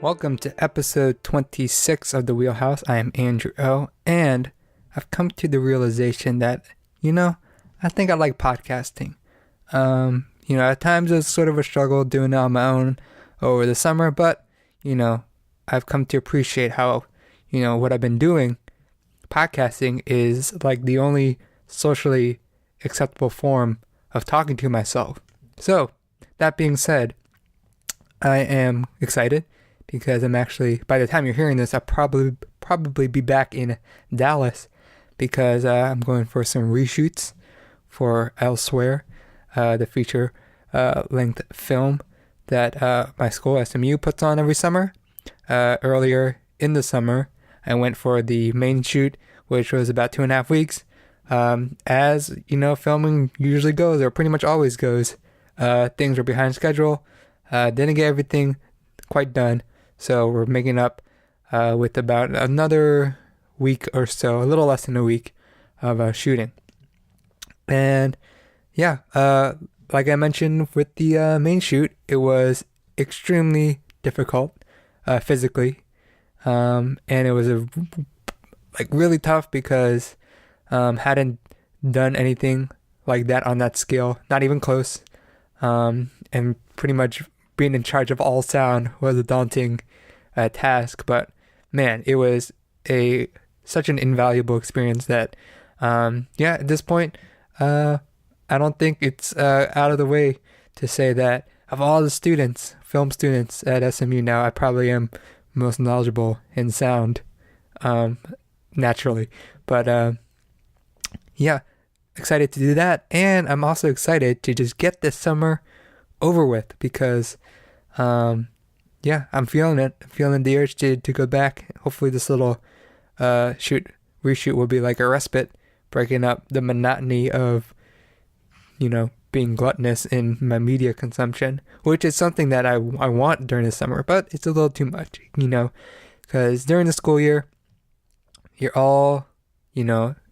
Welcome to episode 26 of the Wheelhouse. I am Andrew O, and I've come to the realization that, I think I like podcasting. At times it's sort of a struggle doing it on my own over the summer, but, I've come to appreciate how, what I've been doing, podcasting is like the only socially acceptable form of talking to myself. So, that being said, I am excited because I'm actually, by the time you're hearing this, I'll probably be back in Dallas because I'm going for some reshoots for Elsewhere, the feature length film that my school, SMU, puts on every summer. Earlier in the summer, I went for the main shoot, which was about 2.5 weeks. As, filming usually goes, or pretty much always goes, things were behind schedule. Didn't get everything quite done. So we're making up with about another week or so, a little less than a week of shooting. And like I mentioned with the main shoot, it was extremely difficult physically. And it was really tough because hadn't done anything like that on that scale, not even close. And pretty much being in charge of all sound was a daunting task, but man, it was such an invaluable experience that at this point I don't think it's out of the way to say that of all the students, film students at SMU now, I probably am most knowledgeable in sound, naturally, but excited to do that. And I'm also excited to just get this summer over with because I'm feeling it. I'm feeling the urge to go back. Hopefully this little reshoot will be like a respite, breaking up the monotony of, being gluttonous in my media consumption, which is something that I want during the summer, but it's a little too much, because during the school year, you're all,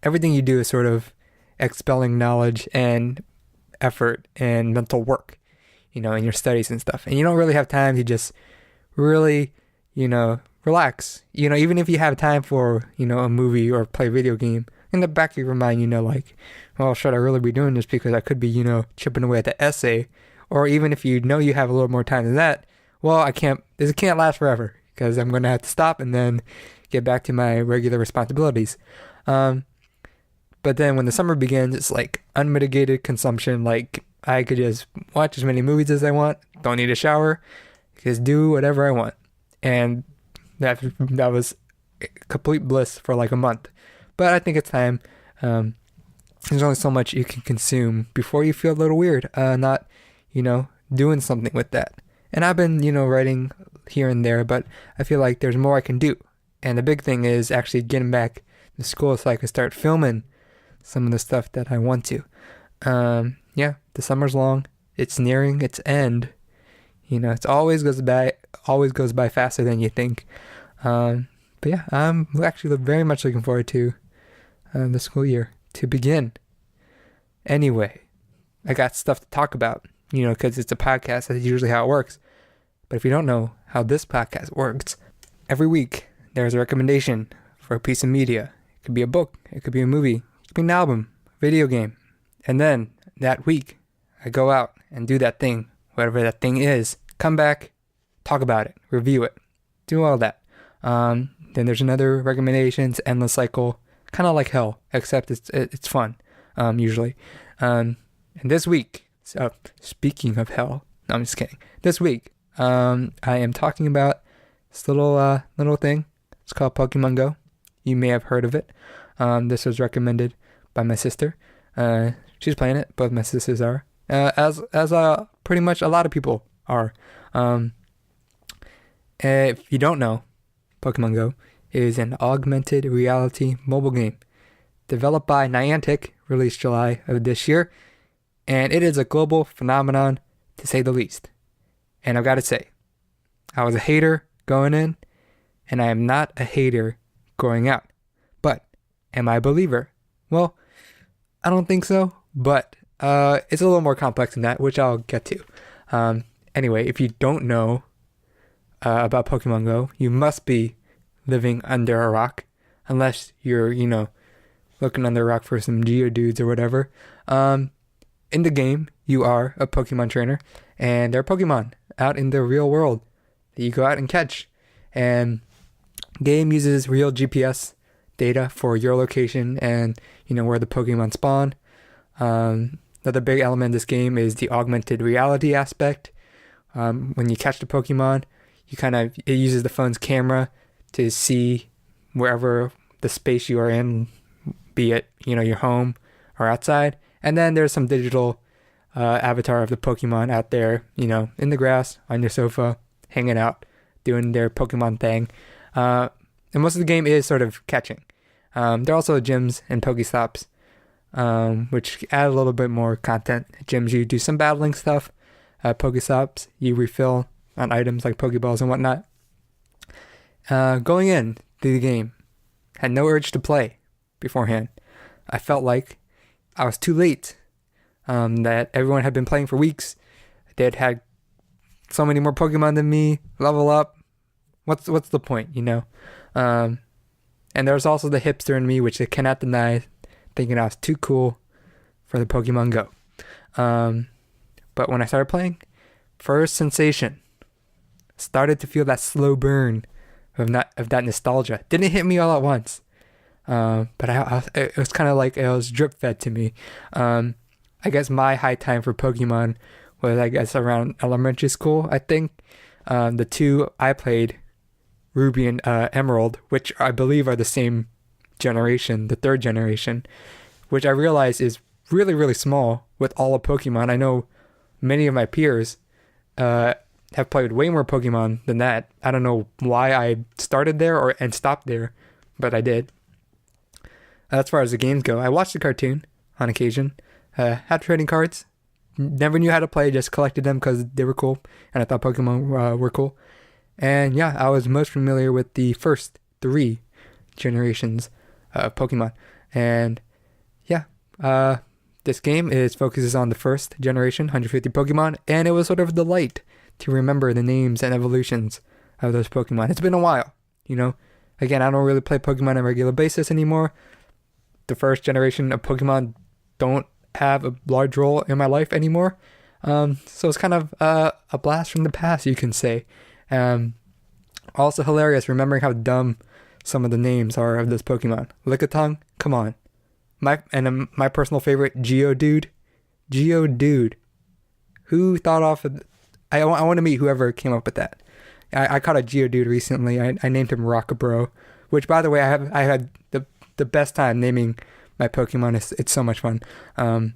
everything you do is sort of expelling knowledge and effort and mental work, in your studies and stuff. And you don't really have time to just really, relax. Even if you have time for, a movie or play a video game, in the back of your mind, well, should I really be doing this because I could be, chipping away at the essay? Or even if you have a little more time than that, well, this can't last forever because I'm going to have to stop and then get back to my regular responsibilities. But then when the summer begins, it's like unmitigated consumption. Like I could just watch as many movies as I want, don't need a shower, just do whatever I want. And that was complete bliss for like a month. But I think it's time. There's only so much you can consume before you feel a little weird, not, doing something with that. And I've been, writing here and there, but I feel like there's more I can do. And the big thing is actually getting back to school so I can start filming some of the stuff that I want to. The summer's long. It's nearing its end. It always goes by faster than you think. I'm actually very much looking forward to the school year to begin. Anyway, I got stuff to talk about, because it's a podcast. That's usually how it works. But if you don't know how this podcast works, every week there's a recommendation for a piece of media. It could be a book. It could be a movie. It could be an album, video game. And then that week, I go out and do that thing, whatever that thing is, come back, talk about it, review it, do all that. Then there's another recommendations, endless cycle, kind of like hell, except it's fun, usually. And this week, so speaking of hell, no, I'm just kidding. This week, I am talking about this little thing. It's called Pokémon Go. You may have heard of it. This was recommended by my sister. She's playing it. Both my sisters are. As pretty much a lot of people are. If you don't know, Pokémon Go is an augmented reality mobile game developed by Niantic, released July of this year, and it is a global phenomenon to say the least. And I've got to say, I was a hater going in, and I am not a hater going out. But am I a believer? Well, I don't think so, but it's a little more complex than that, which I'll get to. Anyway, if you don't know about Pokemon Go, you must be living under a rock, unless you're, looking under a rock for some Geodudes or whatever. In the game, you are a Pokemon trainer, and there are Pokemon out in the real world that you go out and catch. And game uses real GPS data for your location and, where the Pokemon spawn. Another big element in this game is the augmented reality aspect. When you catch the Pokemon, it uses the phone's camera to see wherever the space you are in, be it, your home or outside. And then there's some digital avatar of the Pokemon out there, in the grass, on your sofa, hanging out, doing their Pokemon thing. And most of the game is sort of catching. There are also gyms and Pokestops, which add a little bit more content. Gyms, you do some battling stuff. Pokestops, you refill on items like Pokeballs and whatnot. Going in to the game, had no urge to play beforehand. I felt like I was too late. That everyone had been playing for weeks. They'd had so many more Pokemon than me. Level up. What's the point, And there's also the hipster in me, which I cannot deny, thinking I was too cool for the Pokemon Go. But when I started playing, first sensation, started to feel that slow burn of that nostalgia. Didn't hit me all at once. But it was kind of like it was drip fed to me. I guess my high time for Pokemon was, around elementary school, I think. The two I played, Ruby and Emerald, which I believe are the same generation, the third generation, which I realize is really, really small with all of Pokemon. I know many of my peers have played way more Pokemon than that. I don't know why I started there and stopped there, but I did. As far as the games go, I watched the cartoon on occasion. Had trading cards. Never knew how to play, just collected them because they were cool, and I thought Pokemon were cool. And yeah, I was most familiar with the first 3 generations of Pokemon. And yeah, this game focuses on the first generation, 150 Pokemon, and it was sort of a delight to remember the names and evolutions of those Pokemon. It's been a while, Again, I don't really play Pokemon on a regular basis anymore. The first generation of Pokemon don't have a large role in my life anymore. So it's kind of a blast from the past, you can say. Also hilarious remembering how dumb some of the names are of this Pokemon. Lickitung, come on. My personal favorite, Geodude. Geodude. Who thought off of... I want to meet whoever came up with that. I caught a Geodude recently. I named him Rockabro, which, by the way, I had the best time naming my Pokemon. It's so much fun. And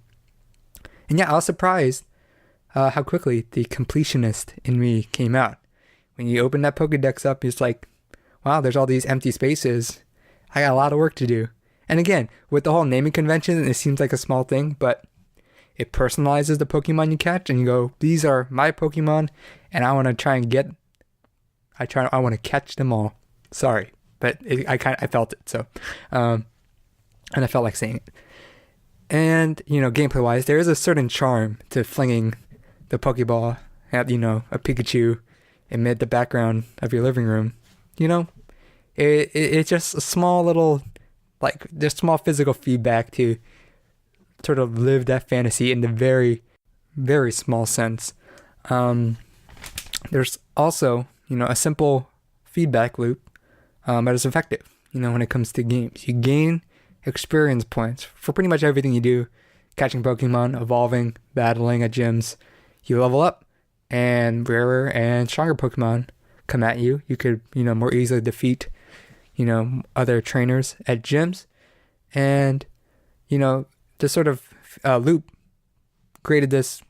yeah, I was surprised how quickly the completionist in me came out. When you open that Pokedex up, it's like, wow, there's all these empty spaces. I got a lot of work to do. And again, with the whole naming convention, it seems like a small thing, but it personalizes the Pokemon you catch, and you go, these are my Pokemon, and I want to try and I want to catch them all. Sorry, but I felt it, so, and I felt like saying it. And, gameplay-wise, there is a certain charm to flinging the Pokeball at, a Pikachu amid the background of your living room. It's just a small little, just small physical feedback to sort of live that fantasy in the very, very small sense. There's also, a simple feedback loop that is effective, when it comes to games. You gain experience points for pretty much everything you do. Catching Pokemon, evolving, battling at gyms. You level up, and rarer and stronger Pokemon come at you. You could, more easily defeat, other trainers at gyms. And, this sort of loop created this,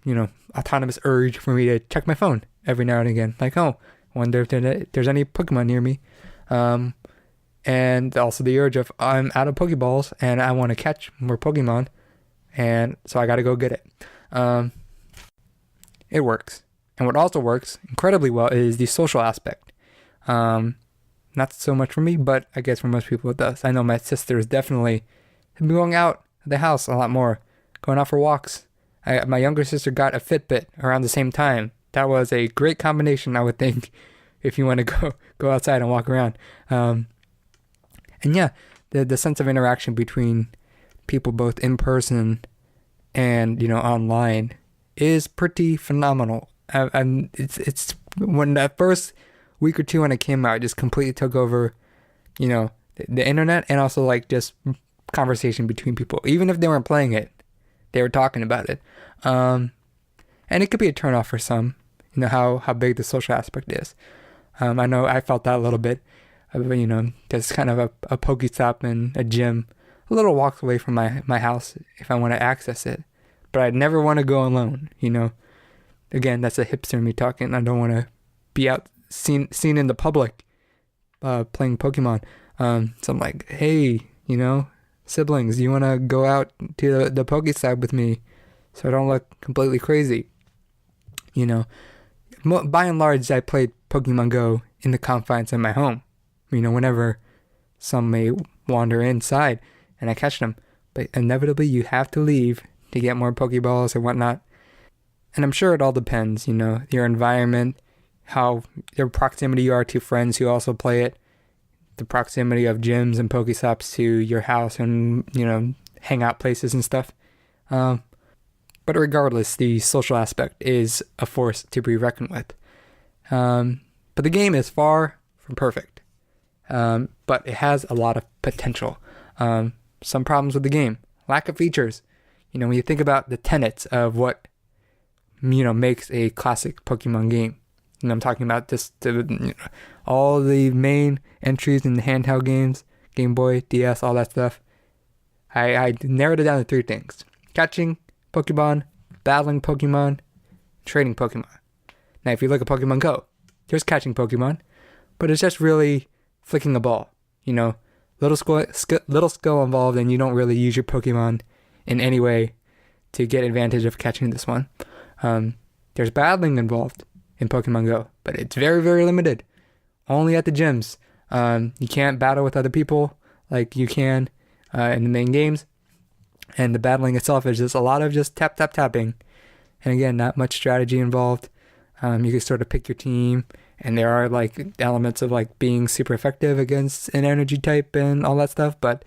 autonomous urge for me to check my phone every now and again. Like, oh, I wonder if there's any Pokemon near me. And also the urge of, I'm out of Pokeballs and I want to catch more Pokemon. And so I got to go get it. It works. And what also works incredibly well is the social aspect. Not so much for me, but I guess for most people it does. I know my sisters definitely have been going out of the house a lot more, going out for walks. My younger sister got a Fitbit around the same time. That was a great combination, I would think, if you want to go outside and walk around. And yeah, the sense of interaction between people both in person and online is pretty phenomenal. And it's when that first week or two when it came out, it just completely took over, the internet, and also like just conversation between people. Even if they weren't playing it, they were talking about it. And it could be a turnoff for some, how big the social aspect is. I know I felt that a little bit, there's kind of a Pokestop and a gym a little walks away from my house if I want to access it. But I'd never want to go alone, Again, that's a hipster me talking. I don't want to be out seen in the public playing Pokemon. So I'm like, hey, siblings, you want to go out to the Pokestop with me so I don't look completely crazy? By and large, I played Pokemon Go in the confines of my home. Whenever some may wander inside and I catch them. But inevitably, you have to leave to get more Pokeballs or whatnot. And I'm sure it all depends, your environment, how your proximity you are to friends who also play it, the proximity of gyms and Pokestops to your house and, hangout places and stuff. But regardless, the social aspect is a force to be reckoned with. But the game is far from perfect. But it has a lot of potential. Some problems with the game. Lack of features. When you think about the tenets of what, makes a classic Pokemon game. And I'm talking about just all the main entries in the handheld games, Game Boy, DS, all that stuff. I narrowed it down to 3 things. Catching Pokemon, battling Pokemon, trading Pokemon. Now, if you look at Pokemon Go, there's catching Pokemon, but it's just really flicking a ball. Little skill involved, and you don't really use your Pokemon in any way to get advantage of catching this one. There's battling involved in Pokemon Go, but it's very, very limited. Only at the gyms. You can't battle with other people like you can in the main games. And the battling itself is just a lot of just tapping. And again, not much strategy involved. You can sort of pick your team, and there are like elements of like being super effective against an energy type and all that stuff, but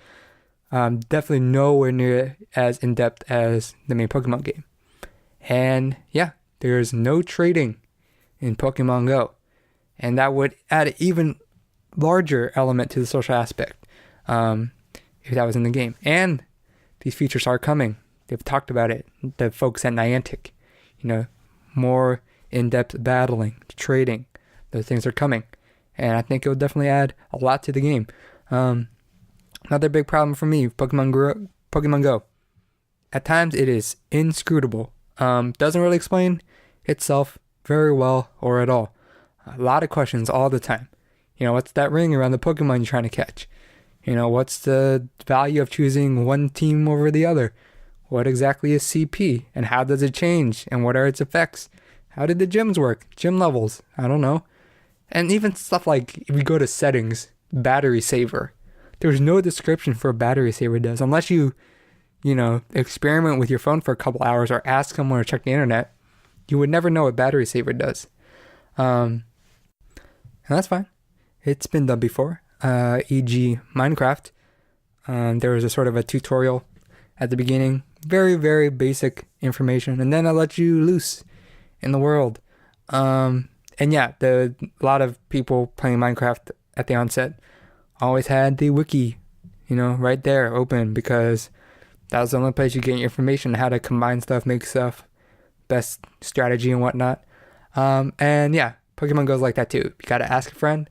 definitely nowhere near as in-depth as the main Pokemon game. And yeah, there's no trading in Pokemon Go. And that would add an even larger element to the social aspect if that was in the game. And these features are coming. They've talked about it. The folks at Niantic, more in-depth battling, trading. Those things are coming. And I think it will definitely add a lot to the game. Another big problem for me, Pokemon Go. At times it is inscrutable. Doesn't really explain itself very well or at all. A lot of questions all the time. What's that ring around the Pokemon you're trying to catch? What's the value of choosing one team over the other? What exactly is CP? And how does it change? And what are its effects? How did the gyms work? Gym levels? I don't know. And even stuff like, if you go to settings, battery saver. There's no description for a battery saver does. Unless you experiment with your phone for a couple hours or ask someone or check the internet, you would never know what battery saver does. And that's fine. It's been done before. E.g. Minecraft. There was a sort of a tutorial at the beginning. Very, very basic information. And then I let you loose in the world. And yeah, a lot of people playing Minecraft at the onset always had the wiki, right there open, because that was the only place you get your information, how to combine stuff, make stuff, best strategy and whatnot. And yeah, Pokemon Go's like that too. You gotta ask a friend,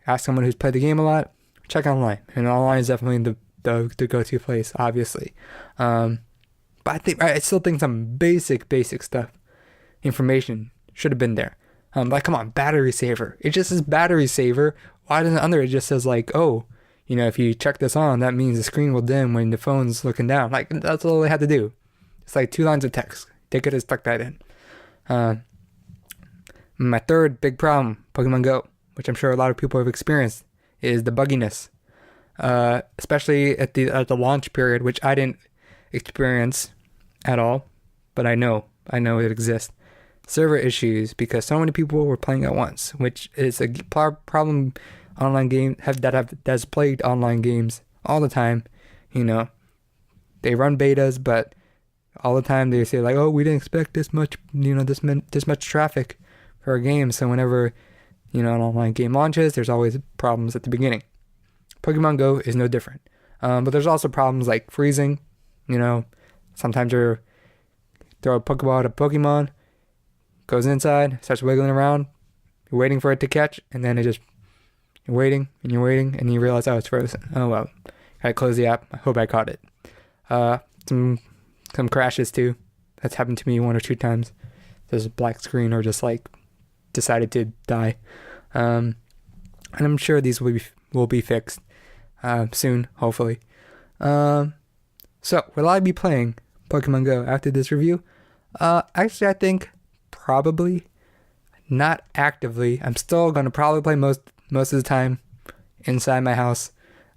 ask someone who's played the game a lot, check online. And online is definitely the go-to place, obviously. But I still think some basic stuff, information should have been there. Like, come on, battery saver. It just says battery saver. Why doesn't under it just says like, oh, if you check this on, that means the screen will dim when the phone's looking down. Like, that's all they had to do. It's like 2 lines of text. They could have stuck that in. My third big problem, Pokemon Go, which I'm sure a lot of people have experienced, is the bugginess. Especially at the launch period, which I didn't experience at all, but I know it exists. server issues because so many people were playing at once, which is a problem online game that's plagued online games all the time. You know, they run betas, but all the time they say like, oh, we didn't expect this much, this much traffic for a game. So whenever, an online game launches, there's always problems at the beginning. Pokemon Go is no different. But there's also problems like freezing. Sometimes you throw a Pokeball at a Pokemon, goes inside, starts wiggling around, you're waiting for it to catch, and then you're waiting, and you realize, oh, it's frozen. Oh, well, gotta close the app. I hope I caught it. Some crashes too. That's happened to me 1 or 2 times. There's a black screen or just like decided to die. And I'm sure these will be fixed soon, hopefully. So will I be playing Pokemon Go after this review? Actually, I think probably not actively. I'm still gonna probably play most of the time inside my house.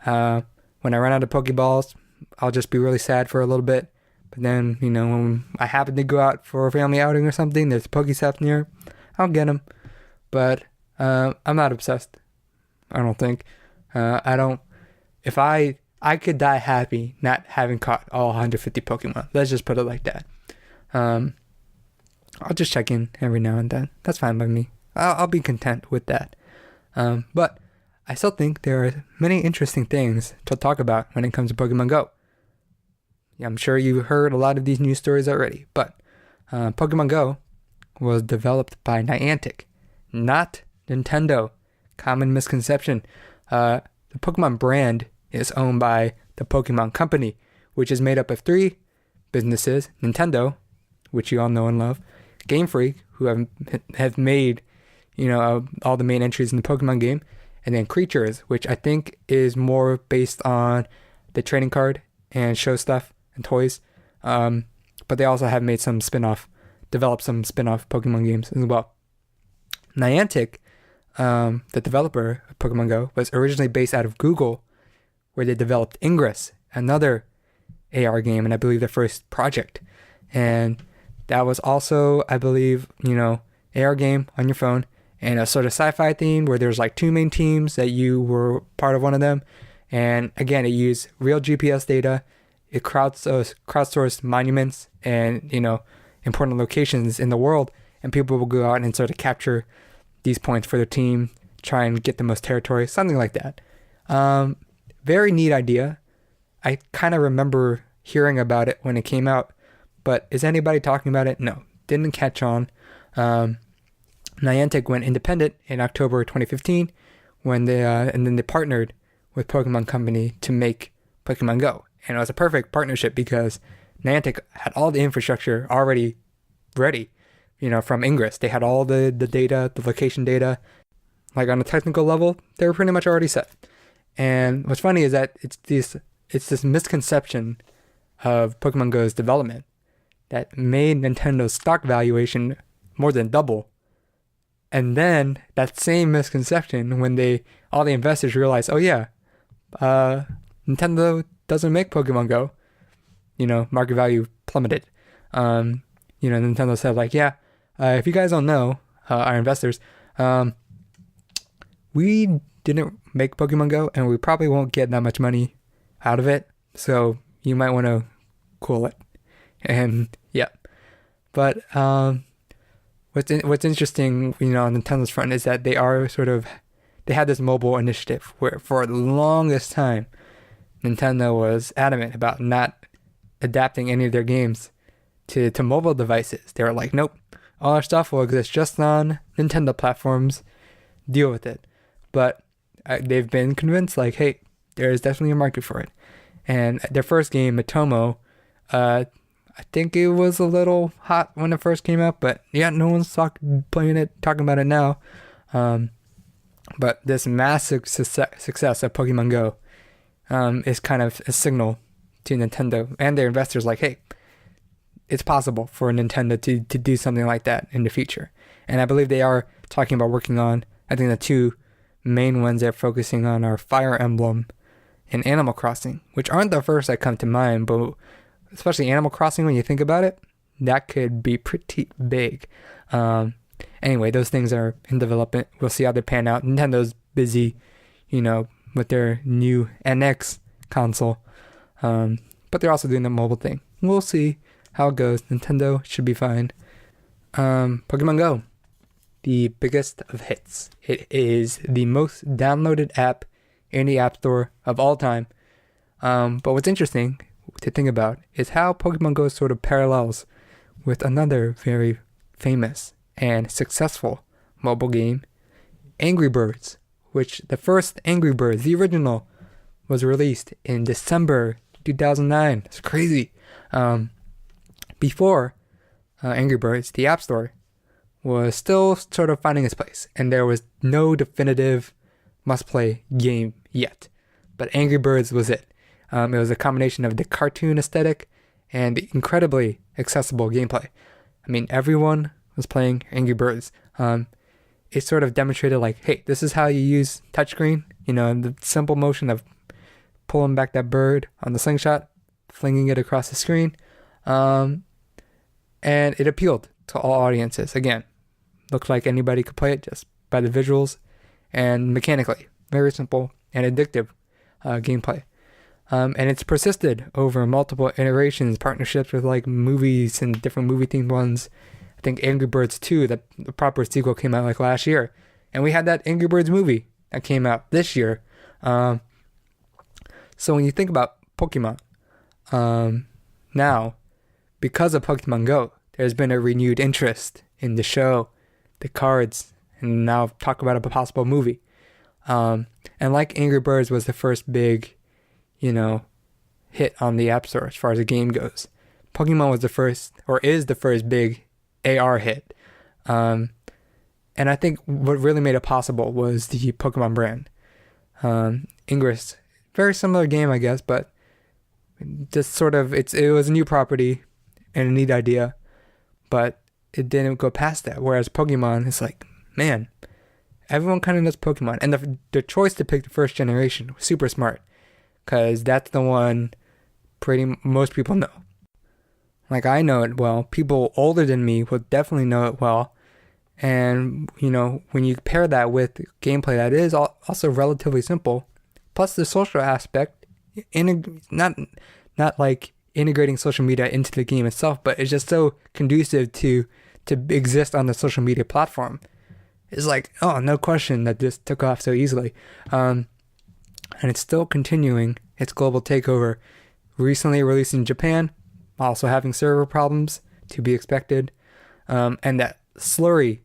When I run out of Pokeballs, I'll just be really sad for a little bit. But then, when I happen to go out for a family outing or something, there's Pokestops near, I'll get them. But I'm not obsessed. I don't think. If I could die happy not having caught all 150 Pokemon. Let's just put it like that. I'll just check in every now and then. That's fine by me. I'll be content with that. But I still think there are many interesting things to talk about when it comes to Pokemon Go. Yeah, I'm sure you've heard a lot of these news stories already, but Pokemon Go was developed by Niantic, not Nintendo. Common misconception. The Pokemon brand is owned by the Pokemon Company, which is made up of 3 businesses: Nintendo, which you all know and love; Game Freak, who have made all the main entries in the Pokemon game; and then Creatures, which I think is more based on the trading card and show stuff and toys. But they also have made developed some spin-off Pokemon games as well. Niantic, the developer of Pokemon Go, was originally based out of Google, where they developed Ingress, another AR game, and I believe their first project. And that was also, I believe, AR game on your phone, and a sort of sci-fi theme where there's like 2 main teams that you were part of one of them. And again, it used real GPS data. It crowdsourced monuments and, important locations in the world, and people will go out and sort of capture these points for their team, try and get the most territory, something like that. Very neat idea. I kind of remember hearing about it when it came out, but is anybody talking about it? No, didn't catch on. Niantic went independent in October 2015 and then they partnered with Pokemon Company to make Pokemon Go. And it was a perfect partnership because Niantic had all the infrastructure already ready, from Ingress. They had all the data, the location data. Like on a technical level, they were pretty much already set. And what's funny is that it's this misconception of Pokemon Go's development that made Nintendo's stock valuation more than double. And then that same misconception when all the investors realized, oh yeah, Nintendo doesn't make Pokemon Go, market value plummeted. Nintendo said like, yeah, if you guys don't know, our investors, we didn't make Pokemon Go and we probably won't get that much money out of it. So you might want to cool it. And yeah, but what's interesting, on Nintendo's front is that they had this mobile initiative where for the longest time, Nintendo was adamant about not adapting any of their games to mobile devices. They were like, nope, all our stuff will exist just on Nintendo platforms. Deal with it. But they've been convinced, like, hey, there is definitely a market for it. And their first game, Matomo, I think it was a little hot when it first came out, but yeah, no one's talking about it now. But this massive success of Pokemon Go is kind of a signal to Nintendo and their investors, like, hey, it's possible for Nintendo to do something like that in the future. And I believe they are talking about working on, I think the 2 main ones they're focusing on are Fire Emblem and Animal Crossing, which aren't the first that come to mind, but especially Animal Crossing, when you think about it, that could be pretty big. Anyway, those things are in development. We'll see how they pan out. Nintendo's busy, with their new NX console. But they're also doing the mobile thing. We'll see how it goes. Nintendo should be fine. Pokemon Go, the biggest of hits. It is the most downloaded app in the App Store of all time. But what's interesting to think about is how Pokemon Go sort of parallels with another very famous and successful mobile game, Angry Birds, which the first Angry Birds, the original, was released in December 2009. It's crazy. Before Angry Birds, the App Store was still sort of finding its place, and there was no definitive must-play game yet. But Angry Birds was it. It was a combination of the cartoon aesthetic and the incredibly accessible gameplay. I mean, everyone was playing Angry Birds. It sort of demonstrated like, hey, this is how you use touchscreen, and the simple motion of pulling back that bird on the slingshot, flinging it across the screen. And it appealed to all audiences. Again, looked like anybody could play it just by the visuals and mechanically. Very simple and addictive gameplay. And it's persisted over multiple iterations, partnerships with like movies and different movie-themed ones. I think Angry Birds 2, the proper sequel, came out like last year. And we had that Angry Birds movie that came out this year. So when you think about Pokemon, now, because of Pokemon Go, there's been a renewed interest in the show, the cards, and now talk about a possible movie. And like Angry Birds was the first big, hit on the App Store as far as the game goes, Pokemon was the first, or is the first big AR hit. And I think what really made it possible was the Pokemon brand. Ingress, very similar game, I guess, but just sort of, it was a new property and a neat idea, but it didn't go past that. Whereas Pokemon, it's like, man, everyone kind of knows Pokemon. And the choice to pick the first generation was super smart, because that's the one most people know. Like, I know it well. People older than me will definitely know it well. And, when you pair that with gameplay that is also relatively simple, plus the social aspect, not like integrating social media into the game itself, but it's just so conducive to exist on the social media platform. It's like, oh, no question that this took off so easily. And it's still continuing its global takeover. Recently released in Japan, also having server problems, to be expected. And that slurry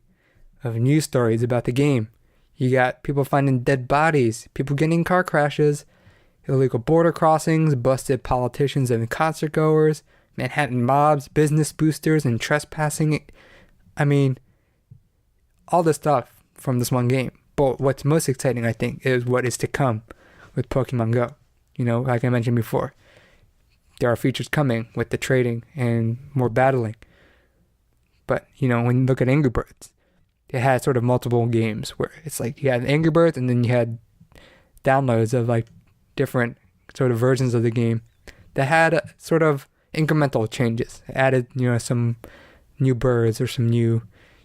of news stories about the game. You got people finding dead bodies, people getting in car crashes, illegal border crossings, busted politicians and concert goers, Manhattan mobs, business boosters, and trespassing. I mean, all this stuff from this one game. But what's most exciting, I think, is what is to come with Pokemon Go. Like I mentioned before, there are features coming with the trading and more battling. But, when you look at Angry Birds, it had sort of multiple games where it's like you had Angry Birds and then you had downloads of like different sort of versions of the game that had sort of incremental changes. It added, some new birds or some new,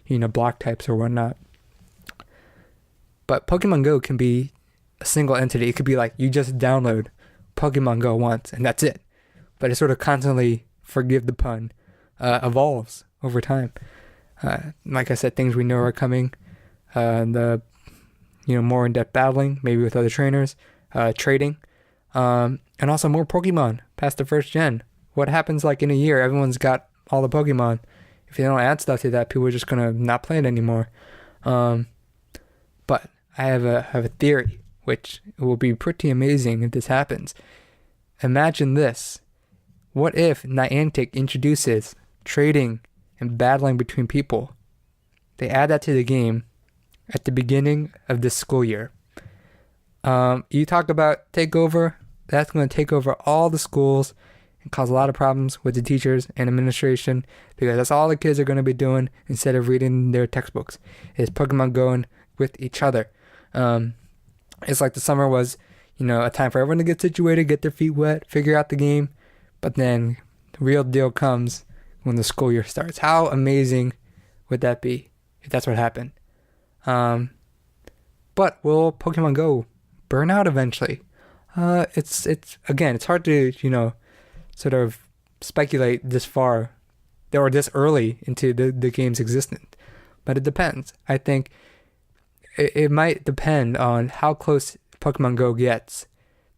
block types or whatnot. But Pokemon Go can be a single entity. It could be like you just download Pokemon Go once and that's it. But it sort of constantly, forgive the pun, evolves over time. Like I said, things we know are coming. The more in-depth battling, maybe with other trainers, trading, and also more Pokemon past the first gen. What happens like in a year? Everyone's got all the Pokemon. If you don't add stuff to that, people are just gonna not play it anymore. But I have a theory, which will be pretty amazing if this happens. Imagine this. What if Niantic introduces trading and battling between people? They add that to the game at the beginning of this school year. You talk about takeover, that's going to take over all the schools and cause a lot of problems with the teachers and administration, because that's all the kids are going to be doing instead of reading their textbooks, is Pokemon going with each other. It's like the summer was, a time for everyone to get situated, get their feet wet, figure out the game, but then the real deal comes when the school year starts. How amazing would that be if that's what happened? But will Pokemon Go burn out eventually? It's again, it's hard to, sort of speculate this far or this early into the game's existence. But it depends. I think it might depend on how close Pokemon Go gets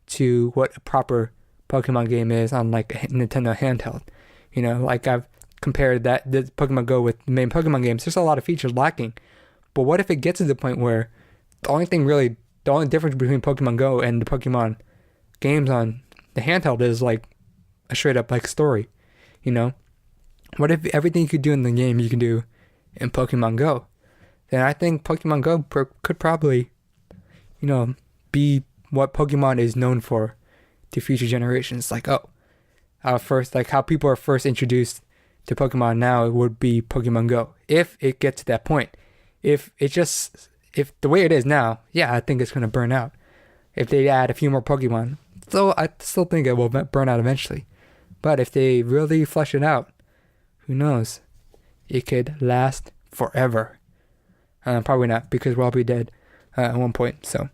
to what a proper Pokemon game is on like a Nintendo handheld. Like I've compared the Pokemon Go with the main Pokemon games. There's a lot of features lacking. But what if it gets to the point where the only difference between Pokemon Go and the Pokemon games on the handheld is like a straight up like story, What if everything you could do in the game you can do in Pokemon Go? Then I think Pokemon Go could probably, be what Pokemon is known for to future generations. Like, how people are first introduced to Pokemon now, it would be Pokemon Go. If it gets to that point. If the way it is now, yeah, I think it's going to burn out. If they add a few more Pokemon, I still think it will burn out eventually. But if they really flesh it out, who knows? It could last forever. Probably not, because we'll all be dead at one point. So,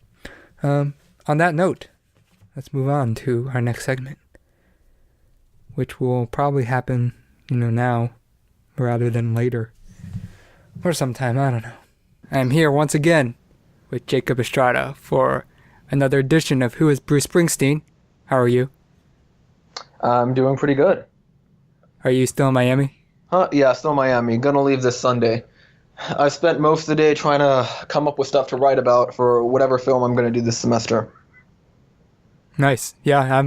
on that note, let's move on to our next segment, which will probably happen, now rather than later. Or sometime, I don't know. I'm here once again with Jacob Estrada for another edition of Who is Bruce Springsteen? How are you? I'm doing pretty good. Are you still in Miami? Yeah, still in Miami. Gonna leave this Sunday. I spent most of the day trying to come up with stuff to write about for whatever film I'm gonna do this semester. Nice. Yeah,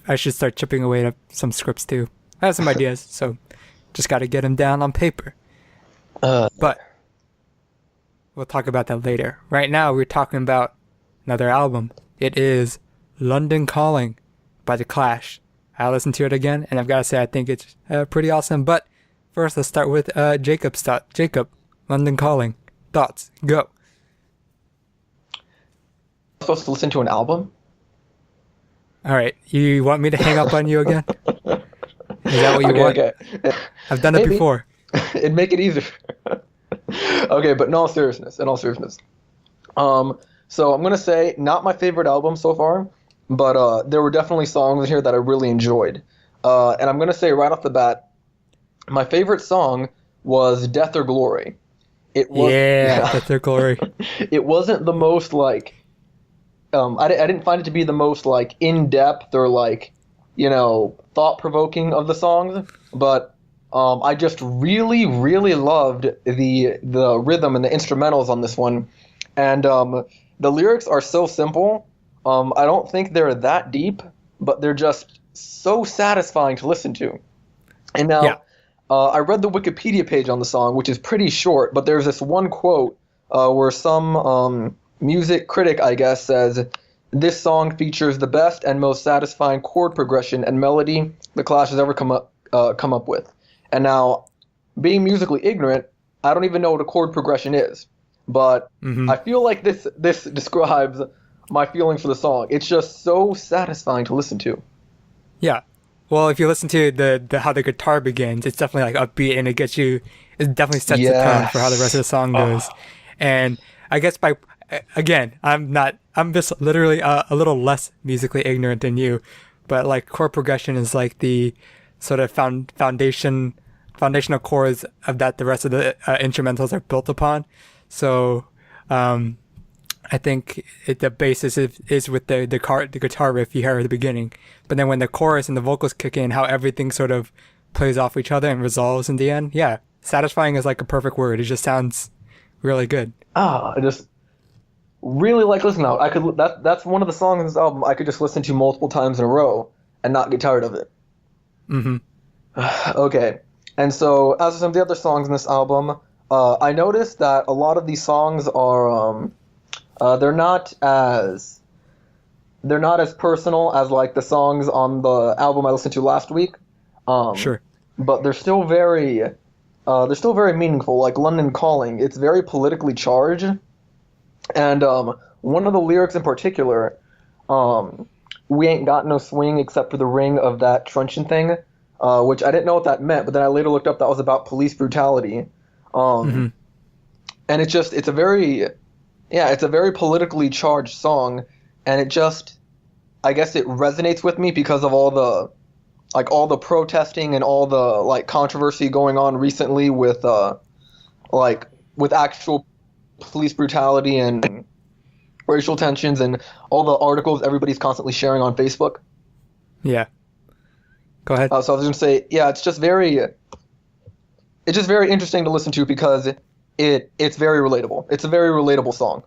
I should start chipping away at some scripts too. I have some ideas, so just got to get them down on paper. But we'll talk about that later. Right now, we're talking about another album. It is London Calling by The Clash. I listened to it again, and I've got to say I think it's pretty awesome. But first, let's start with Jacob's thought. Jacob, London Calling. Thoughts? Go. I'm supposed to listen to an album? All right. You want me to hang up on you again? Is that what you want? Okay. I've done it before. It'd make it easier. Okay, but in all seriousness. So I'm going to say not my favorite album so far, but there were definitely songs here that I really enjoyed. And I'm going to say right off the bat, my favorite song was Death or Glory. Death or Glory. It wasn't the most like, I didn't find it to be the most like in-depth or like, thought-provoking of the songs, but I just really, really loved the rhythm and the instrumentals on this one. And the lyrics are so simple. I don't think they're that deep, but they're just so satisfying to listen to. And now, I read the Wikipedia page on the song, which is pretty short, but there's this one quote where some music critic, I guess, says, "This song features the best and most satisfying chord progression and melody The Clash has ever come up with." And now, being musically ignorant, I don't even know what a chord progression is. But I feel like this describes my feeling for the song. It's just so satisfying to listen to. Yeah. Well, if you listen to the how the guitar begins, it's definitely like upbeat, and it definitely sets the tone for how the rest of the song goes. And I guess I'm just literally a little less musically ignorant than you, but like chord progression is like the sort of foundational chords of that the rest of the instrumentals are built upon. So I think the basis is with the guitar riff you hear at the beginning, but then when the chorus and the vocals kick in, how everything sort of plays off each other and resolves in the end. Yeah, satisfying is like a perfect word. It just sounds really good. I just really like listening to it. That's one of the songs in this album I could just listen to multiple times in a row and not get tired of it. Okay, and so as for some of the other songs in this album, I noticed that a lot of these songs are they're not as personal as like the songs on the album I listened to last week. Sure. But they're still very meaningful. Like London Calling, it's very politically charged, and one of the lyrics in particular, "We ain't got no swing except for the ring of that truncheon thing," which I didn't know what that meant, but then I later looked up that was about police brutality. Um, Mm-hmm. and it's a very, yeah, it's a very politically charged song, and it just, I guess it resonates with me because of all the protesting and all the like controversy going on recently with like with actual police brutality and racial tensions and all the articles everybody's constantly sharing on Facebook. Yeah. Go ahead. So I was going to say, yeah, it's just very interesting to listen to because it's very relatable. It's a very relatable song,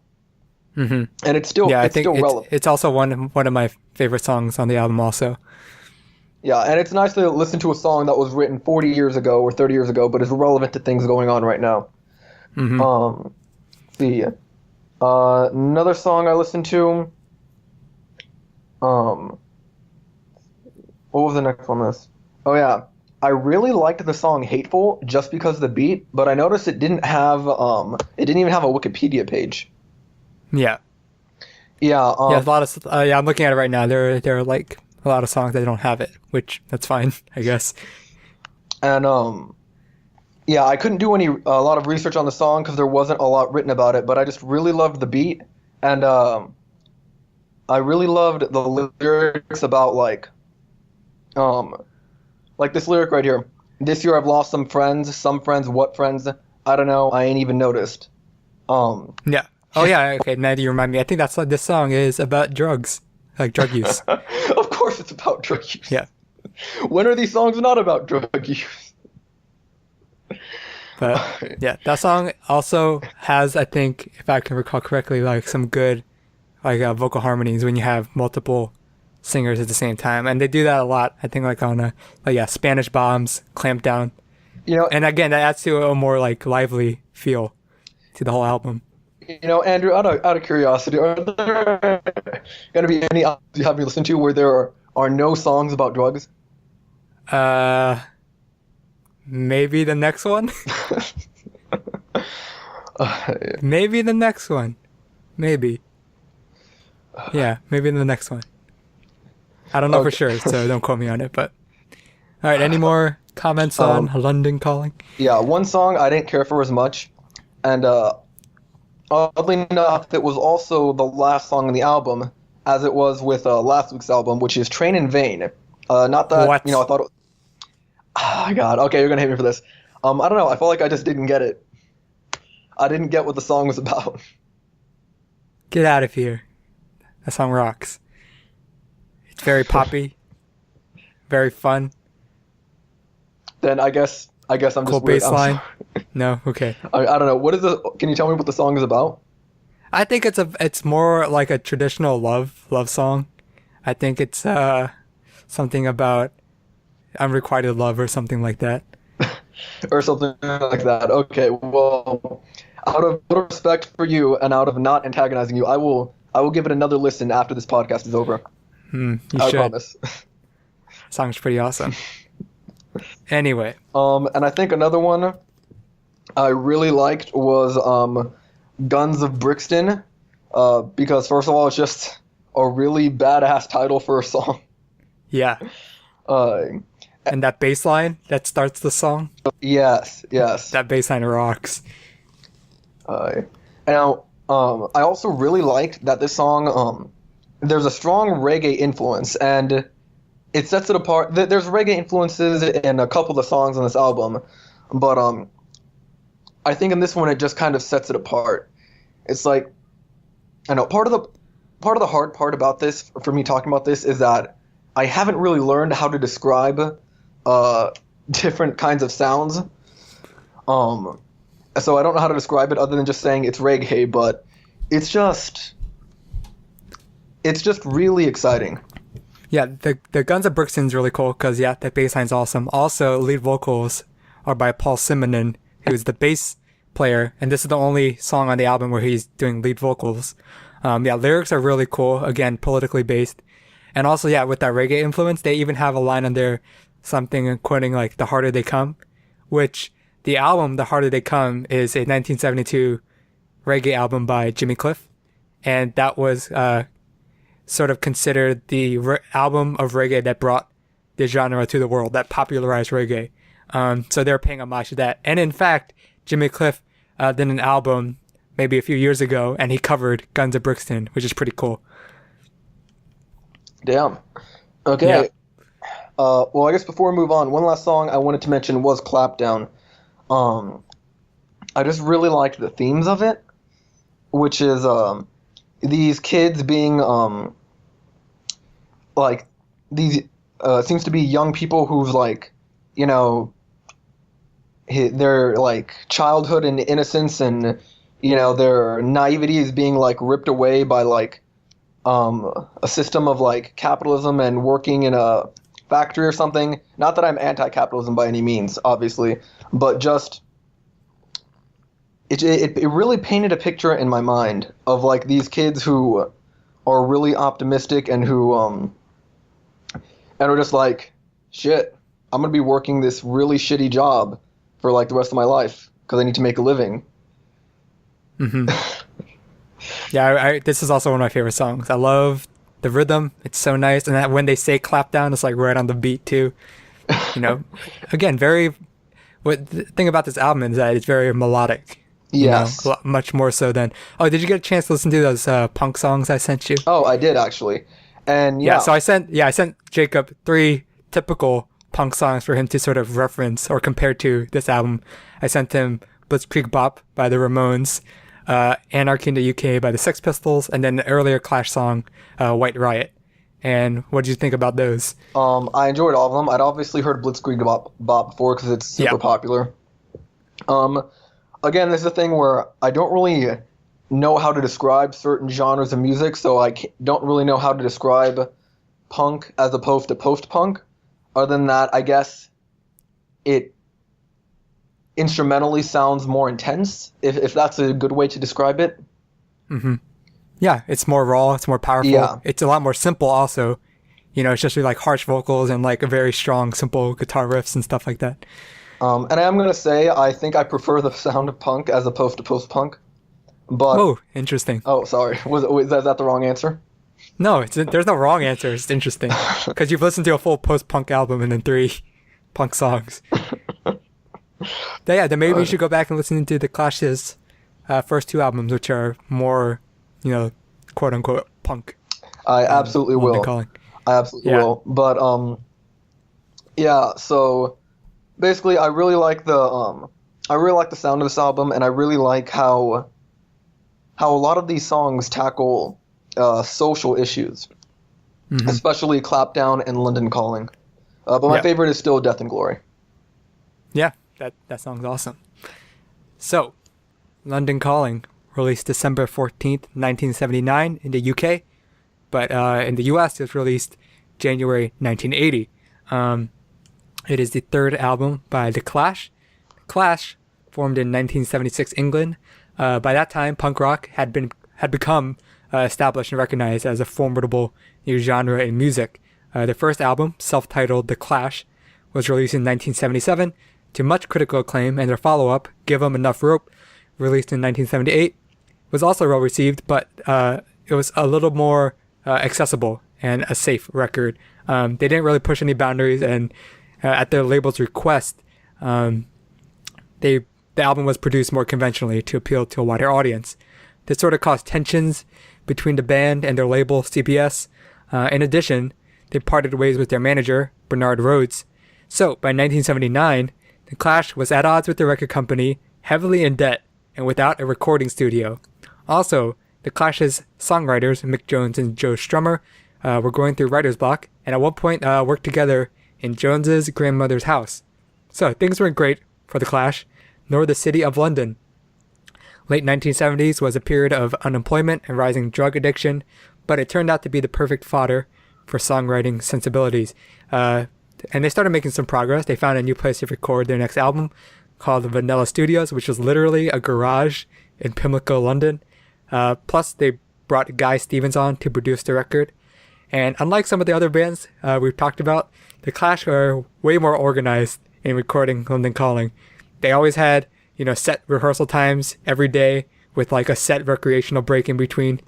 Mm-hmm. and Yeah, I it's think still relevant. it's also one of my favorite songs on the album also. Yeah, and it's nice to listen to a song that was written 40 years ago or 30 years ago, but is relevant to things going on right now. Mm-hmm. Let's see, another song I listened to. Um, what was the next one? This. Oh yeah, I really liked the song "Hateful" just because of the beat, but I noticed it didn't even have a Wikipedia page. Yeah. Yeah, Yeah, a lot of yeah, I'm looking at it right now. There are like a lot of songs that don't have it, which that's fine, I guess. and yeah, I couldn't do a lot of research on the song because there wasn't a lot written about it, but I just really loved the beat, and I really loved the lyrics about like this lyric right here. This year I've lost some friends, what friends? I don't know, I ain't even noticed. Yeah. Oh yeah. Okay. Now you remind me. I think this song is about drugs, like drug use. Of course it's about drug use. Yeah. When are these songs not about drug use? But yeah, that song also has, I think, if I can recall correctly, like some good like vocal harmonies when you have multiple singers at the same time, and they do that a lot. I think like on Spanish Bombs, Clamp Down, You know, and again that adds to a more like lively feel to the whole album. Andrew, out of curiosity, are there going to be any albums you have me listen to where there are no songs about drugs? Maybe the next one. Maybe the next one. Maybe. Yeah, maybe the next one. I don't know for sure, so don't quote me on it. But all right, any more comments on London Calling? Yeah, one song I didn't care for as much, and oddly enough, it was also the last song on the album, as it was with last week's album, which is "Train in Vain." Not that What? I thought. Oh my God. Okay, you're gonna hate me for this. I don't know. I felt like I just didn't get it. I didn't get what the song was about. Get out of here. That song rocks. It's very poppy, very fun. Then I guess I'm Cool just weird. bass line. No, okay. I don't know. What is the? Can you tell me what the song is about? I think it's more like a traditional love song. I think it's something about unrequited love or something like that. Or something like that. Okay. Well, out of respect for you and out of not antagonizing you, I will give it another listen after this podcast is over. You I should. promise. Song's pretty awesome. Anyway. And I think another one I really liked was Guns of Brixton, because first of all, it's just a really badass title for a song. Yeah. And that bass line that starts the song. Yes. That bass line rocks. Now, I also really liked that this song, there's a strong reggae influence, and it sets it apart. There's reggae influences in a couple of the songs on this album, but I think in this one it just kind of sets it apart. It's like, I know part of the hard part about this, for me talking about this, is that I haven't really learned how to describe different kinds of sounds. So I don't know how to describe it other than just saying it's reggae, but it's just really exciting. Yeah, the Guns of Brixton's really cool because that bass line's awesome. Also, lead vocals are by Paul Simonon, who's the bass player, and this is the only song on the album where he's doing lead vocals. Lyrics are really cool. Again, politically based. And also, with that reggae influence, they even have a line on there, something quoting like "The Harder They Come," which the album "The Harder They Come" is a 1972 reggae album by Jimmy Cliff, and that was sort of considered the album of reggae that brought the genre to the world, that popularized reggae. So they're paying homage to that. And in fact, Jimmy Cliff did an album maybe a few years ago, and he covered Guns of Brixton, which is pretty cool. Damn. Okay. Yeah. Well, I guess before we move on, one last song I wanted to mention was Clapdown. I just really liked the themes of it, which is these kids being like these seems to be young people who've like, you know, their like childhood and innocence and, you know, their naivety is being like ripped away by like a system of like capitalism and working in a factory or something. Not that I'm anti-capitalism by any means, obviously, but just it really painted a picture in my mind of like these kids who are really optimistic and who and are just like, shit, I'm gonna be working this really shitty job for like the rest of my life because I need to make a living. Mm-hmm. Yeah, this is also one of my favorite songs. I love the rhythm. It's so nice. And that when they say clap down, it's like right on the beat too. You know, again, what the thing about this album is that it's very melodic. Yes. You know, much more so than, did you get a chance to listen to those punk songs I sent you? Oh, I did actually. And yeah. So I sent Jacob 3 typical punk songs for him to sort of reference or compare to this album. I sent him Blitzkrieg Bop by the Ramones, Anarchy in the UK by the Sex Pistols, and then the earlier Clash song, White Riot. And what did you think about those? I enjoyed all of them. I'd obviously heard Blitzkrieg Bop before because it's super popular. Again, this is a thing where I don't really know how to describe certain genres of music, so I don't really know how to describe punk as opposed to post-punk. Other than that, I guess it instrumentally sounds more intense, if that's a good way to describe it. Mm-hmm. Yeah, it's more raw, it's more powerful. Yeah. It's a lot more simple also. You know, it's just like harsh vocals and like a very strong, simple guitar riffs and stuff like that. And I am going to say I think I prefer the sound of punk as opposed to post-punk. But oh, interesting. Oh, sorry. Was that the wrong answer? No, there's no wrong answer. It's interesting. Because you've listened to a full post-punk album and then 3 punk songs. Then maybe you should go back and listen to the Clash's first 2 albums, which are more, you know, quote-unquote punk. I absolutely will. I absolutely will. But, yeah, so basically I really like the sound of this album, and I really like how a lot of these songs tackle social issues, mm-hmm. especially Clapdown and London Calling. But my favorite is still Death and Glory. Yeah, that song's awesome. So, London Calling, released December 14th, 1979 in the UK, but in the US it was released January 1980. It is the 3rd album by The Clash. The Clash, formed in 1976 England. By that time, punk rock had become established and recognized as a formidable new genre in music. Their first album, self-titled The Clash, was released in 1977 to much critical acclaim, and their follow-up, Give 'Em Enough Rope, released in 1978, was also well received, but it was a little more accessible and a safe record. They didn't really push any boundaries, and at their label's request, the album was produced more conventionally to appeal to a wider audience. This sort of caused tensions between the band and their label, CBS. In addition, they parted ways with their manager, Bernard Rhodes. So, by 1979, The Clash was at odds with the record company, heavily in debt, and without a recording studio. Also, The Clash's songwriters, Mick Jones and Joe Strummer, were going through writer's block, and at one point worked together in Jones's grandmother's house. So, things weren't great for The Clash, nor the city of London. Late 1970s was a period of unemployment and rising drug addiction, but it turned out to be the perfect fodder for songwriting sensibilities. And they started making some progress. They found a new place to record their next album called the Vanilla Studios, which was literally a garage in Pimlico, London. Plus, they brought Guy Stevens on to produce the record. And unlike some of the other bands we've talked about, The Clash are way more organized in recording London Calling. They always had, set rehearsal times every day with like a set recreational break in between.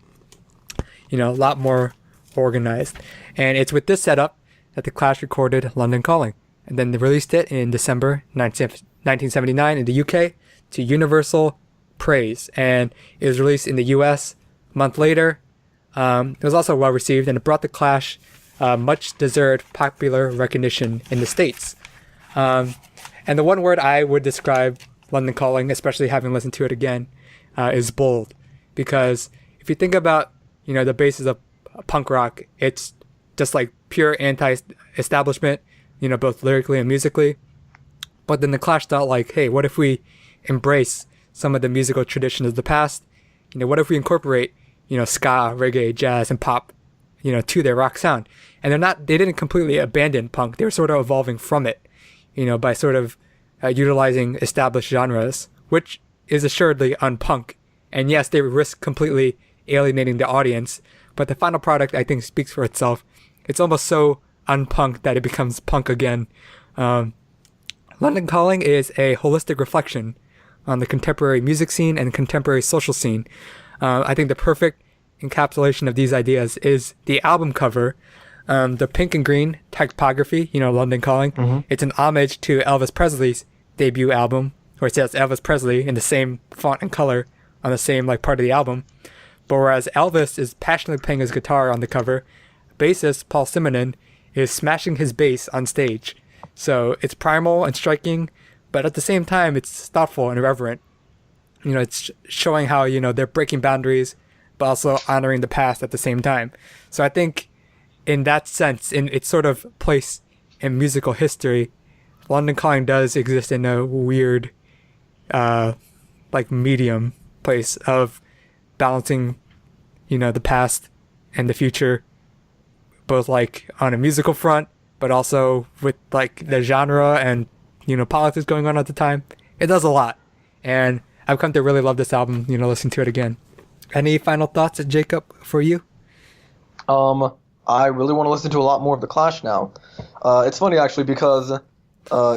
A lot more organized. And it's with this setup that The Clash recorded London Calling. And then they released it in December 1979 in the UK to universal praise, and it was released in the US a month later. It was also well received, and it brought The Clash much deserved popular recognition in the States. And the one word I would describe London Calling, especially having listened to it again, is bold. Because if you think about, the basis of punk rock, it's just like pure anti-establishment, both lyrically and musically. But then The Clash thought like, hey, what if we embrace some of the musical traditions of the past? What if we incorporate, ska, reggae, jazz, and pop, to their rock sound? And they didn't completely abandon punk. They were sort of evolving from it, by sort of utilizing established genres, which is assuredly unpunk. And yes, they risk completely alienating the audience, but the final product, I think, speaks for itself. It's almost so unpunk that it becomes punk again. London Calling is a holistic reflection on the contemporary music scene and contemporary social scene. I think the perfect encapsulation of these ideas is the album cover, the pink and green typography, London Calling. Mm-hmm. It's an homage to Elvis Presley's debut album, where it says Elvis Presley in the same font and color on the same part of the album. But whereas Elvis is passionately playing his guitar on the cover, bassist Paul Simonon is smashing his bass on stage. So it's primal and striking, but at the same time, it's thoughtful and irreverent. It's showing how, they're breaking boundaries, but also honoring the past at the same time. So I think in that sense, in its sort of place in musical history, London Calling does exist in a weird, medium place of balancing, the past and the future, both on a musical front, but also with the genre and, politics going on at the time. It does a lot. And I've come to really love this album, listening to it again. Any final thoughts, Jacob, for you? I really want to listen to a lot more of The Clash now. It's funny, actually, because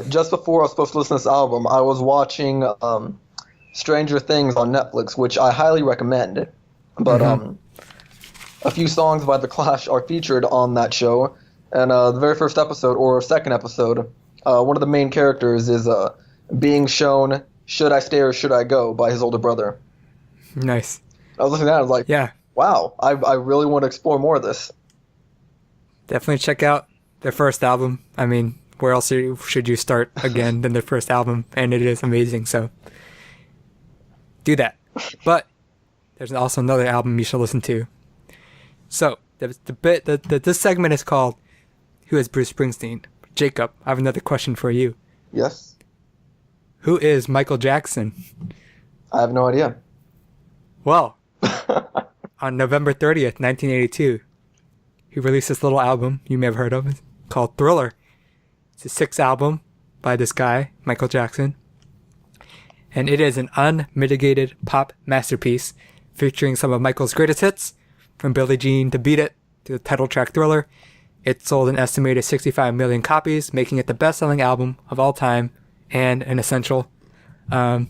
just before I was supposed to listen to this album, I was watching Stranger Things on Netflix, which I highly recommend. But a few songs by The Clash are featured on that show. And the very first episode, or second episode, one of the main characters is being shown Should I Stay or Should I Go by his older brother. Nice. I was listening to that, I was like, yeah, wow, I really want to explore more of this. Definitely check out their first album. I mean, where else should you start again than their first album? And it is amazing, so do that. But there's also another album you should listen to. So this segment is called Who is Bruce Springsteen? Jacob, I have another question for you. Yes? Who is Michael Jackson? I have no idea. Well, on November 30th, 1982, he released this little album you may have heard of. It's called Thriller. It's the sixth album by this guy, Michael Jackson. And it is an unmitigated pop masterpiece featuring some of Michael's greatest hits, from Billie Jean to Beat It to the title track Thriller. It sold an estimated 65 million copies, making it the best-selling album of all time and an essential. I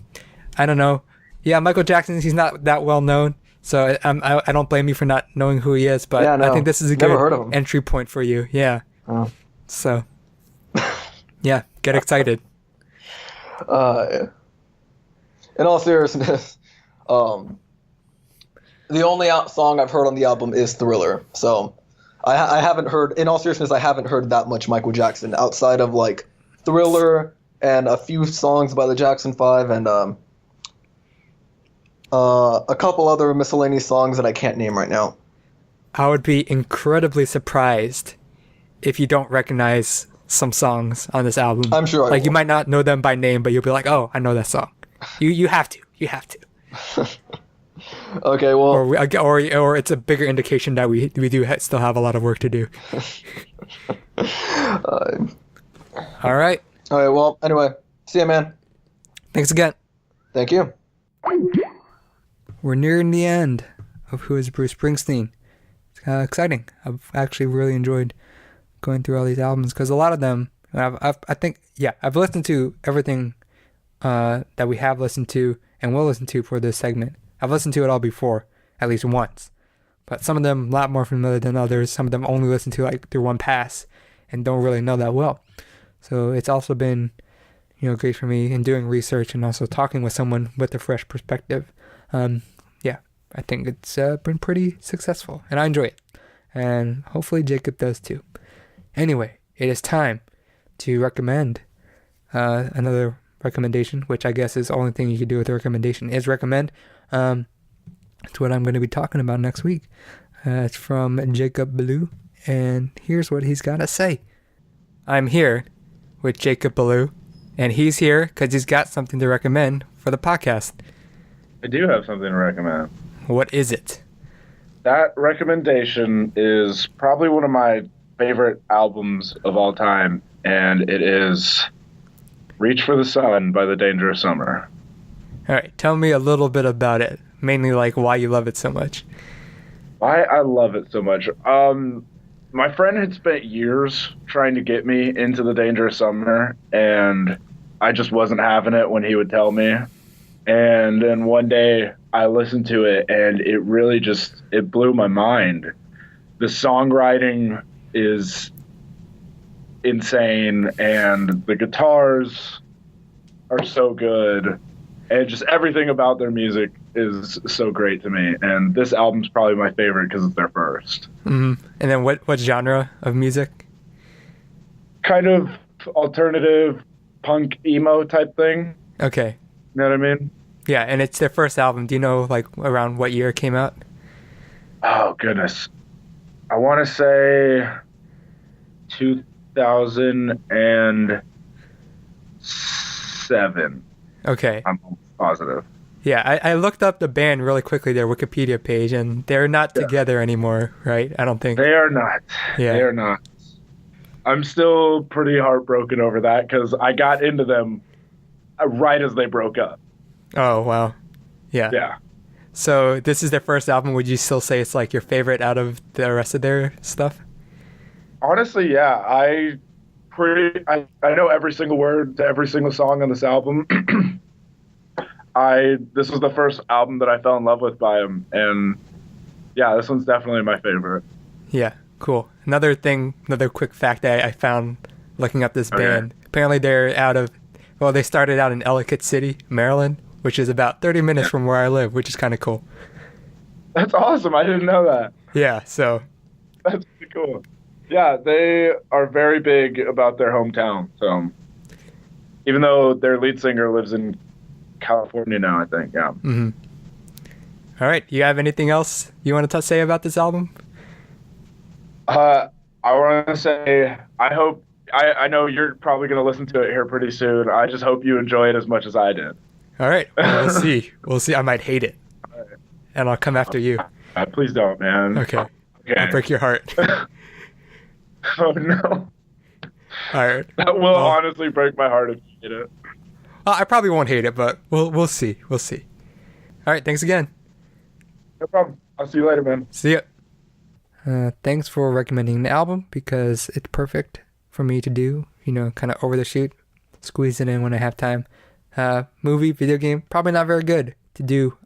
don't know. Yeah, Michael Jackson, he's not that well known, so I don't blame you for not knowing who he is, but yeah, no, I think this is a good entry point for you. Yeah. Oh. So, yeah, get excited. In all seriousness, the only song I've heard on the album is Thriller, so I haven't heard, in all seriousness, I haven't heard that much Michael Jackson outside of Thriller and a few songs by the Jackson 5 and a couple other miscellaneous songs that I can't name right now. I would be incredibly surprised if you don't recognize some songs on this album. I'm sure I will. You might not know them by name, but you'll be like, oh, I know that song. You have to. You have to. Okay, well... Or it's a bigger indication that we do still have a lot of work to do. All right. All right, well, anyway, see ya, man. Thanks again. Thank you. We're nearing the end of Who is Bruce Springsteen. It's kind of exciting. I've actually really enjoyed going through all these albums because a lot of them, I've listened to everything that we have listened to and will listen to for this segment. I've listened to it all before, at least once. But some of them a lot more familiar than others. Some of them only listen to through one pass and don't really know that well. So it's also been, great for me in doing research and also talking with someone with a fresh perspective. Yeah, I think it's been pretty successful, and I enjoy it. And hopefully Jacob does too. Anyway, it is time to recommend another recommendation, which I guess is the only thing you could do with a recommendation is recommend. It's what I'm going to be talking about next week. It's from Jacob Ballou, and here's what he's got to say. I'm here with Jacob Ballou, and he's here because he's got something to recommend for the podcast. I do have something to recommend. What is it? That recommendation is probably one of my favorite albums of all time, and it is Reach for the Sun by The Dangerous Summer. All right, tell me a little bit about it, mainly like why you love it so much. Why I love it so much? My friend had spent years trying to get me into The Dangerous Summer, and I just wasn't having it when he would tell me. And then one day I listened to it, and it really it blew my mind. The songwriting is insane, and the guitars are so good, and just everything about their music is so great to me. And this album's probably my favorite because it's their first. Mm-hmm. And then what genre of music? Kind of alternative punk emo type thing. Okay. You know what I mean? Yeah, and it's their first album. Do you know like around what year it came out? Oh, goodness. I want to say 2007. Okay. I'm positive. Yeah, I looked up the band really quickly, their Wikipedia page, and they're not together anymore, right? I don't think. They are not. Yeah. They are not. I'm still pretty heartbroken over that because I got into them right as they broke up. Oh, wow. Yeah. Yeah. So this is their first album. Would you still say it's like your favorite out of the rest of their stuff? Honestly, yeah. I know every single word to every single song on this album. This was the first album that I fell in love with by him, and yeah, this one's definitely my favorite. Yeah, cool. Another quick fact that I found looking up this band. Apparently they started out in Ellicott City, Maryland, which is about 30 minutes from where I live, which is kind of cool. That's awesome. I didn't know that. Yeah, so. That's pretty cool. Yeah, they are very big about their hometown. So, even though their lead singer lives in California now, I think. Yeah. Mm-hmm. All right. You have anything else you want to say about this album? I want to say I know you're probably going to listen to it here pretty soon. I just hope you enjoy it as much as I did. All right. Well, we'll see. We'll see. I might hate it. And I'll come after you. Please don't, man. Okay. I'll break your heart. Oh, no. All right. That will honestly break my heart if you hate it. I probably won't hate it, but we'll see. We'll see. All right. Thanks again. No problem. I'll see you later, man. See ya. Thanks for recommending the album because it's perfect for me to do, kind of over the shoot, squeeze it in when I have time. Movie, video game, probably not very good to do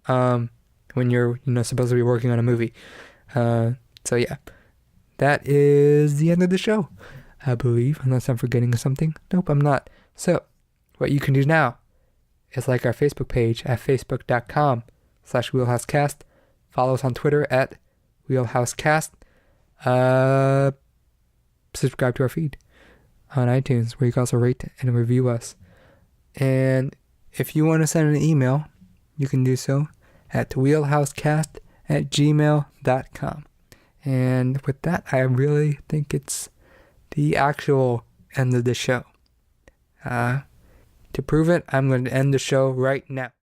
when you're, supposed to be working on a movie. So yeah, that is the end of the show, I believe, unless I'm forgetting something. Nope, I'm not. So what you can do now is like our Facebook page at facebook.com/wheelhousecast. Follow us on Twitter at wheelhousecast. Subscribe to our feed on iTunes, where you can also rate and review us. And if you want to send an email, you can do so at wheelhousecast@gmail.com. And with that, I really think it's the actual end of the show. To prove it, I'm going to end the show right now.